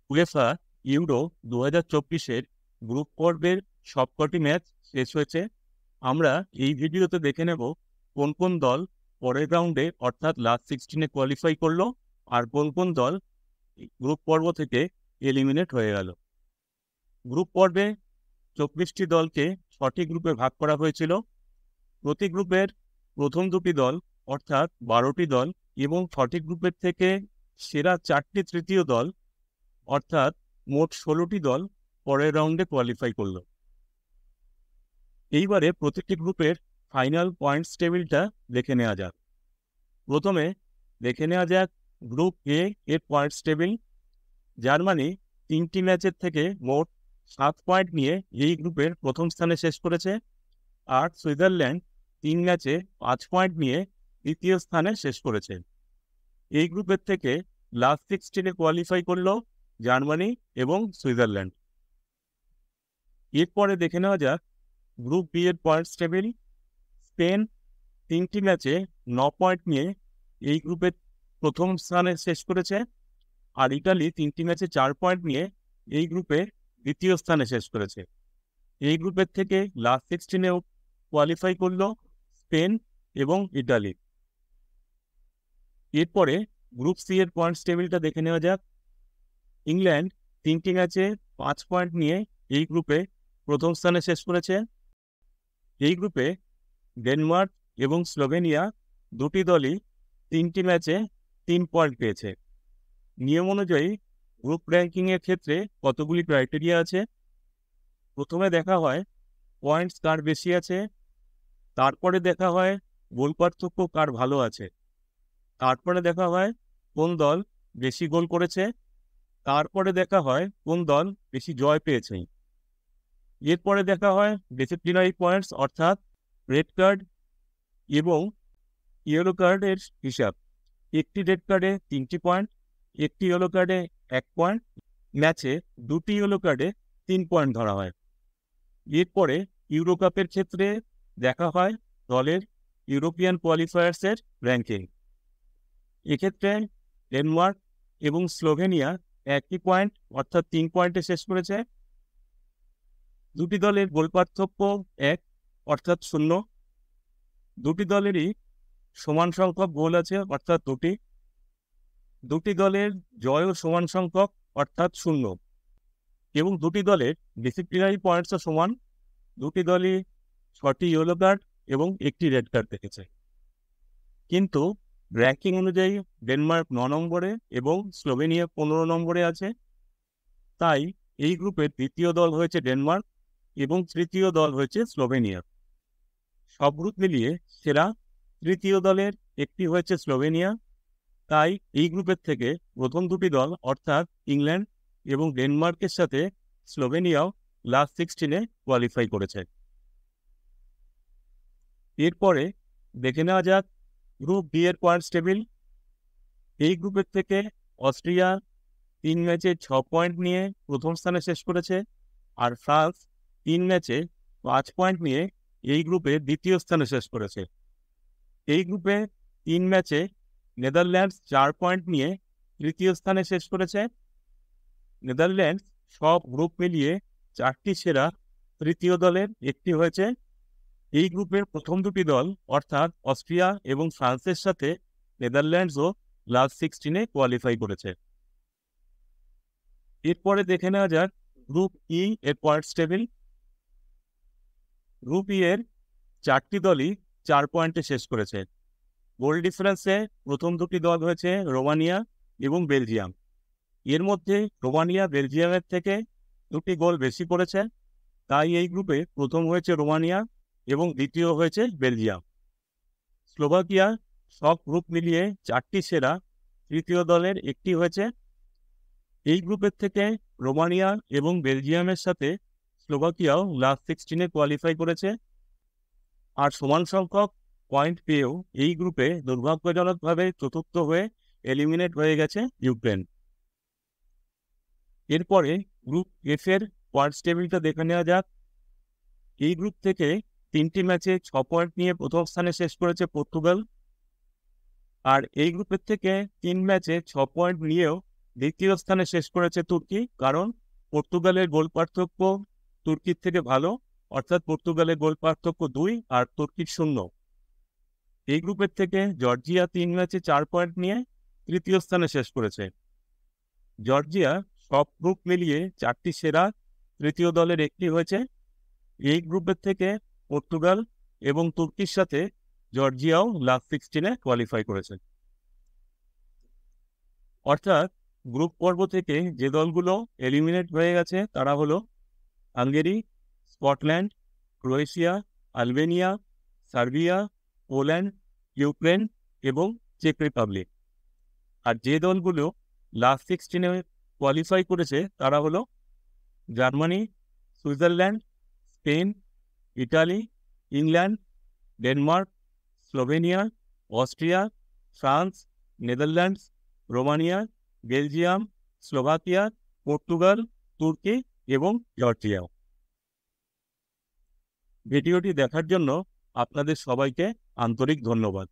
UEFA euro 2024-এর group পর্বের সবকটি match শেষ হয়েছে। আমরা এই ভিডিওতে দেখে নেব কোন কোন দল পরের রাউন্ডে অর্থাৎ লাস্ট 16-এ কোয়ালিফাই করলো আর কোন কোন দল গ্রুপ পর্ব থেকে এলিমিনেট হয়ে গেল। গ্রুপ পর্বে 24টি দলকে 6টি গ্রুপে ভাগ করা হয়েছিল। প্রতি গ্রুপের প্রথম দুটি দল অর্থাৎ 12টি দল এবং 6টি গ্রুপের থেকে সেরা 4টি তৃতীয় দল অর্থাৎ মোট 16টি দল পরের রাউন্ডে কোয়ালিফাই করল। এইবারে প্রতিটি গ্রুপের ফাইনাল পয়েন্টস টেবিলটা দেখে নেওয়া যাক। প্রথমে দেখে নেওয়া যাক গ্রুপ এ এর পয়েন্টস টেবিল। জার্মানি 3টি ম্যাচের থেকে মোট 7 পয়েন্ট নিয়ে এই গ্রুপের প্রথম স্থানে শেষ করেছে, আর সুইজারল্যান্ড 3 ম্যাচে 5 পয়েন্ট নিয়ে দ্বিতীয় স্থানে শেষ করেছে। এই গ্রুপের থেকে লাস্ট 16-এ কোয়ালিফাই করল জার্মানি এবং সুইজারল্যান্ড। এরপরে দেখে নেওয়া যাক গ্রুপ বি এর পয়েন্টস টেবিল। স্পেন 3টি ম্যাচে 9 পয়েন্ট নিয়ে এই গ্রুপের প্রথম স্থানে শেষ করেছে, আর ইটালি 3টি ম্যাচে 4 পয়েন্ট নিয়ে এই গ্রুপে দ্বিতীয় স্থানে শেষ করেছে। এই গ্রুপের থেকে লাস্ট 16-এও কোয়ালিফাই করল স্পেন এবং ইটালি। এরপরে গ্রুপ সি এর পয়েন্টস টেবিলটা দেখে নেওয়া যাক। ইংল্যান্ড 3টি ম্যাচে 5 পয়েন্ট নিয়ে এই গ্রুপে প্রথম স্থানে শেষ করেছে। এই গ্রুপে ডেনমার্ক এবং স্লোভেনিয়া দুটি দলই 3টি ম্যাচে 3 পয়েন্ট পেয়েছে। নিয়ম অনুযায়ী গ্রুপ র্যাঙ্কিংয়ের ক্ষেত্রে কতগুলি ক্রাইটেরিয়া আছে। প্রথমে দেখা হয় পয়েন্টস কার বেশি আছে, তারপরে দেখা হয় গোল পার্থক্য কার ভালো আছে, তারপরে দেখা হয় কোন দল বেশি গোল করেছে, তারপরে দেখা হয় কোন দল বেশি জয় পেয়েছে। এরপরে দেখা হয় ডিসিপ্লিনারি পয়েন্টস অর্থাৎ রেড কার্ড এবং ইয়েলো কার্ডের হিসাব। একটি রেড কার্ডে 3টি পয়েন্ট, একটি ইয়েলো কার্ডে 1 পয়েন্ট, ম্যাচে 2টি ইয়েলো কার্ডে 3 পয়েন্ট ধরা হয়। এরপরে ইউরো কাপের ক্ষেত্রে দেখা হয় দলের ইউরোপিয়ান কোয়ালিফায়ার্সের র্যাঙ্কিং। এক্ষেত্রে ডেনমার্ক এবং স্লোভেনিয়া একই পয়েন্ট অর্থাৎ 3 পয়েন্টে শেষ করেছে। দুটি দলের গোল পার্থক্য 1 অর্থাৎ 0। দুটি দলেরই সমান সংখ্যক গোল আছে অর্থাৎ 2টি। দুটি দলের জয়ও সমান সংখ্যক অর্থাৎ 0 এবং দুটি দলের ডিসিপ্লিনারি পয়েন্টসও সমান। দুটি দলই 6টি ইয়েলো কার্ড এবং একটি রেড কার্ড দেখেছে। কিন্তু র্যাঙ্কিং অনুযায়ী ডেনমার্ক 9 নম্বরে এবং স্লোভেনিয়া 15 নম্বরে আছে। তাই এই গ্রুপের দ্বিতীয় দল হয়েছে ডেনমার্ক এবং তৃতীয় দল হয়েছে স্লোভেনিয়া। সব গ্রুপ মিলিয়ে সেরা তৃতীয় দলের একটি হয়েছে স্লোভেনিয়া। তাই এই গ্রুপের থেকে প্রথম দুটি দল অর্থাৎ ইংল্যান্ড এবং ডেনমার্কের সাথে স্লোভেনিয়াও লাস্ট 16-এ কোয়ালিফাই করেছে। এরপরে দেখে নেওয়া যাক গ্রুপ বি এর পয়েন্টস টেবিল। এই গ্রুপের থেকে অস্ট্রিয়া 3 ম্যাচে 6 পয়েন্ট নিয়ে প্রথম স্থানে শেষ করেছে, আর ফ্রান্স 3 ম্যাচে 5 পয়েন্ট নিয়ে এই গ্রুপে দ্বিতীয় স্থানে শেষ করেছে। এই গ্রুপে 3 ম্যাচে নেদারল্যান্ডস 4 পয়েন্ট নিয়ে তৃতীয় স্থানে শেষ করেছে। নেদারল্যান্ডস সব গ্রুপ মিলিয়ে 4টি সেরা তৃতীয় দলের একটি হয়েছে। এই গ্রুপের প্রথম দুটি দল অর্থাৎ অস্ট্রিয়া এবং ফ্রান্সের সাথে নেদারল্যান্ডসও লাস্ট 16-এ কোয়ালিফাই করেছে। এরপরে দেখে নেওয়া যাক গ্রুপ ই এর পয়েন্টস টেবিল। গ্রুপ ই এর 4টি দলই 4 পয়েন্টে শেষ করেছে। গোল ডিফারেন্সে প্রথম দুটি দল হয়েছে রোমানিয়া এবং বেলজিয়াম। এর মধ্যে রোমানিয়া বেলজিয়ামের থেকে 2টি গোল বেশি করেছে, তাই এই গ্রুপে প্রথম হয়েছে রোমানিয়া এবং দ্বিতীয় হয়েছে বেলজিয়াম। স্লোভাকিয়া সব গ্রুপ মিলিয়ে 4টি সেরা তৃতীয় দলের একটি হয়েছে। এই গ্রুপের থেকে রোমানিয়া এবং বেলজিয়ামের সাথে স্লোভাকিয়াও লাস্ট 16-এ কোয়ালিফাই করেছে, আর সমান সংখ্যক পয়েন্ট পেয়েও এই গ্রুপে দুর্ভাগ্যজনকভাবে চতুর্থ হয়ে এলিমিনেট হয়ে গেছে ইউক্রেন। এরপরে গ্রুপ এফ এর পয়েন্টস টেবিলটা দেখে নেওয়া যাক। এই গ্রুপ থেকে 3টি ম্যাচে 6 পয়েন্ট নিয়ে প্রথম স্থানে শেষ করেছে পর্তুগাল, আর এই গ্রুপের থেকে 3 ম্যাচে 6 পয়েন্ট নিয়েও দ্বিতীয় স্থানে শেষ করেছে তুর্কি, কারণ পর্তুগালের গোল পার্থক্য তুর্কির থেকে ভালো, অর্থাৎ পর্তুগালের গোল পার্থক্য 2 আর তুর্কির 0। এই গ্রুপের থেকে জর্জিয়া 3 ম্যাচে 4 পয়েন্ট নিয়ে তৃতীয় স্থানে শেষ করেছে। জর্জিয়া সব গ্রুপ মিলিয়ে 4টি সেরা তৃতীয় দলের একটি হয়েছে। এই গ্রুপের থেকে পর্তুগাল এবং তুর্কির সাথে জর্জিয়াও লাস্ট 16-এ কোয়ালিফাই করেছে। অর্থাৎ গ্রুপ পর্ব থেকে যে দলগুলো এলিমিনেট হয়ে গেছে তারা হলো Hungary, Scotland, Croatia, Albania, Serbia, Poland, Ukraine এবং চেক রিপাবলিক। আর যে দলগুলো লাস্ট 16-এ কোয়ালিফাই করেছে তারা হলো Germany, Switzerland, Spain, Italy, England, Denmark, Slovenia, Austria, France, Netherlands, Romania, Belgium, Slovakia, Portugal, তুর্কি এবং জর্জিয়া। ভিডিওটি দেখার জন্য আপনাদের সবাইকে আন্তরিক ধন্যবাদ।